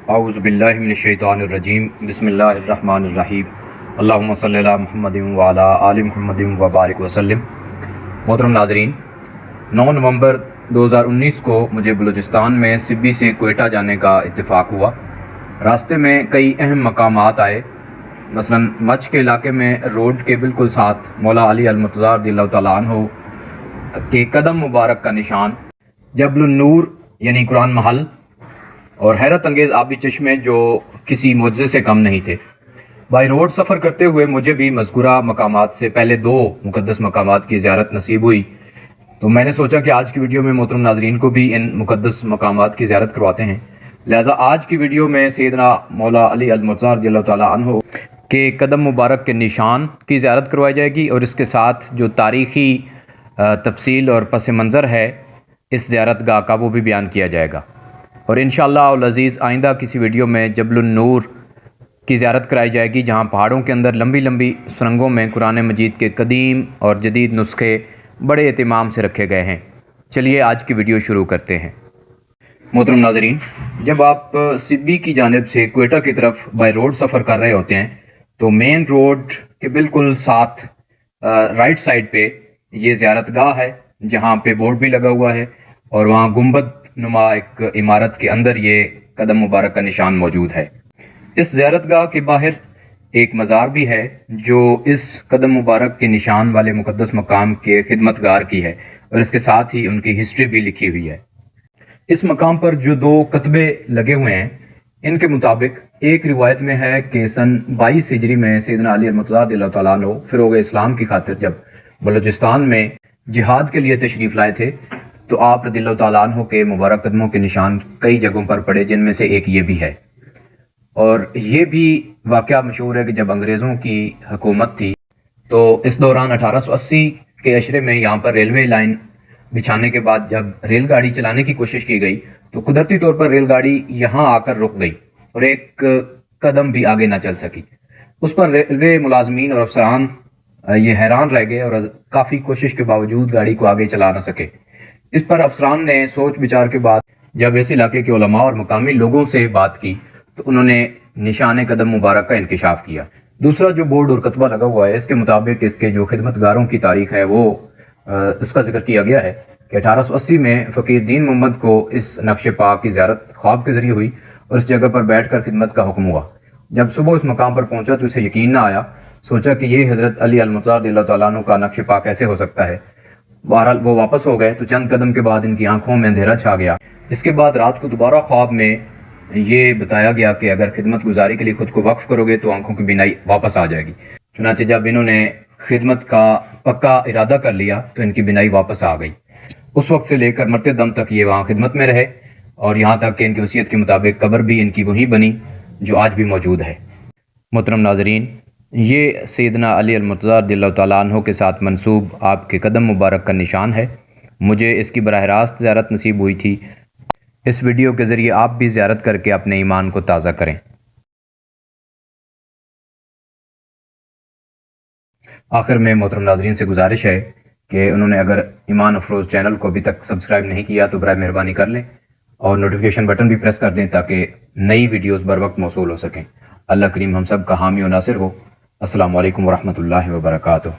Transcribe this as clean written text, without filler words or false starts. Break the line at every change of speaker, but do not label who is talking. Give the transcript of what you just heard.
اعوذ باللہ من الشیطان الرجیم بسم اللہ الرحمن الرحیم اللہم صلی علی محمد وعلی آل محمد وبارک وسلم۔ محترم ناظرین، 9 نومبر 2019 کو مجھے بلوچستان میں سبی سے کوئٹہ جانے کا اتفاق ہوا۔ راستے میں کئی اہم مقامات آئے، مثلا مچ کے علاقے میں روڈ کے بالکل ساتھ مولا علی المرتضیٰ رضی اللہ تعالیٰ عنہ کے قدم مبارک کا نشان، جبل النور یعنی قرآن محل، اور حیرت انگیز آبی چشمے جو کسی معجزے سے کم نہیں تھے۔ بائی روڈ سفر کرتے ہوئے مجھے بھی مذکورہ مقامات سے پہلے 2 مقدس مقامات کی زیارت نصیب ہوئی، تو میں نے سوچا کہ آج کی ویڈیو میں محترم ناظرین کو بھی ان مقدس مقامات کی زیارت کرواتے ہیں۔ لہٰذا آج کی ویڈیو میں سیدنا مولا علی المرتضیٰ رضی اللہ تعالیٰ عنہ کے قدم مبارک کے نشان کی زیارت کروائی جائے گی، اور اس کے ساتھ جو تاریخی تفصیل اور پس منظر ہے اس زیارت گاہ کا وہ بھی بیان کیا جائے گا۔ اور انشاءاللہ العزیز آئندہ کسی ویڈیو میں جبل النور کی زیارت کرائی جائے گی، جہاں پہاڑوں کے اندر لمبی لمبی سرنگوں میں قرآن مجید کے قدیم اور جدید نسخے بڑے اہتمام سے رکھے گئے ہیں۔ چلیے آج کی ویڈیو شروع کرتے ہیں۔ محترم ناظرین، جب آپ سبی کی جانب سے کوئٹہ کی طرف بائی روڈ سفر کر رہے ہوتے ہیں تو مین روڈ کے بالکل ساتھ رائٹ سائڈ پہ یہ زیارت گاہ ہے، جہاں پہ بورڈ بھی لگا ہوا ہے، اور وہاں گنبد نما ایک عمارت کے اندر یہ قدم مبارک کا نشان موجود ہے۔ اس زیارت گاہ کے باہر ایک مزار بھی ہے جو اس قدم مبارک کے نشان والے مقدس مقام کے خدمتگار کی ہے، اور اس کے ساتھ ہی ان کی ہسٹری بھی لکھی ہوئی ہے۔ اس مقام پر جو 2 کتبے لگے ہوئے ہیں، ان کے مطابق ایک روایت میں ہے کہ سن 22 ہجری میں سیدنا علی المرتضیٰ رضی اللہ تعالیٰ عنہ فروغ اسلام کی خاطر جب بلوچستان میں جہاد کے لیے تشریف لائے تھے تو آپ رضی اللہ تعالیٰ عنہ کے مبارک قدموں کے نشان کئی جگہوں پر پڑے، جن میں سے ایک یہ بھی ہے۔ اور یہ بھی واقعہ مشہور ہے کہ جب انگریزوں کی حکومت تھی تو اس دوران 1880 کے عشرے میں یہاں پر ریلوے لائن بچھانے کے بعد جب ریل گاڑی چلانے کی کوشش کی گئی تو قدرتی طور پر ریل گاڑی یہاں آ کر رک گئی اور ایک قدم بھی آگے نہ چل سکی۔ اس پر ریلوے ملازمین اور افسران یہ حیران رہ گئے اور کافی کوشش کے باوجود گاڑی کو آگے چلا نہ سکے۔ اس پر افسران نے سوچ بچار کے بعد جب اس علاقے کے علماء اور مقامی لوگوں سے بات کی تو انہوں نے نشان قدم مبارک کا انکشاف کیا۔ دوسرا جو بورڈ اور کتبہ لگا ہوا ہے، اس کے مطابق اس کے جو خدمتگاروں کی تاریخ ہے وہ اس کا ذکر کیا گیا ہے کہ 1880 میں فقیر دین محمد کو اس نقش پاک کی زیارت خواب کے ذریعے ہوئی اور اس جگہ پر بیٹھ کر خدمت کا حکم ہوا۔ جب صبح اس مقام پر پہنچا تو اسے یقین نہ آیا، سوچا کہ یہ حضرت علی المرتضیٰ رضی اللہ تعالیٰ عنہ کا نقش پاک کیسے ہو سکتا ہے۔ بہرحال وہ واپس ہو گئے تو چند قدم کے بعد ان کی آنکھوں میں اندھیرا چھا گیا۔ اس کے بعد رات کو دوبارہ خواب میں یہ بتایا گیا کہ اگر خدمت گزاری کے لیے خود کو وقف کرو گے تو آنکھوں کی بینائی واپس آ جائے گی۔ چنانچہ جب انہوں نے خدمت کا پکا ارادہ کر لیا تو ان کی بینائی واپس آ گئی۔ اس وقت سے لے کر مرتے دم تک یہ وہاں خدمت میں رہے، اور یہاں تک کہ ان کی وصیت کے مطابق قبر بھی ان کی وہی بنی جو آج بھی موجود ہے۔ محترم ناظرین، یہ سیدنا علی المرتضیٰ رضی اللہ تعالیٰ عنہ کے ساتھ منسوب آپ کے قدم مبارک کا نشان ہے۔ مجھے اس کی براہ راست زیارت نصیب ہوئی تھی۔ اس ویڈیو کے ذریعے آپ بھی زیارت کر کے اپنے ایمان کو تازہ کریں۔ آخر میں محترم ناظرین سے گزارش ہے کہ انہوں نے اگر ایمان افروز چینل کو ابھی تک سبسکرائب نہیں کیا تو برائے مہربانی کر لیں، اور نوٹیفیکیشن بٹن بھی پریس کر دیں تاکہ نئی ویڈیوز بر وقت موصول ہو سکیں۔ اللہ کریم ہم سب کا حامی و ناصر ہو۔ السلام علیکم ورحمۃ اللہ وبرکاتہ۔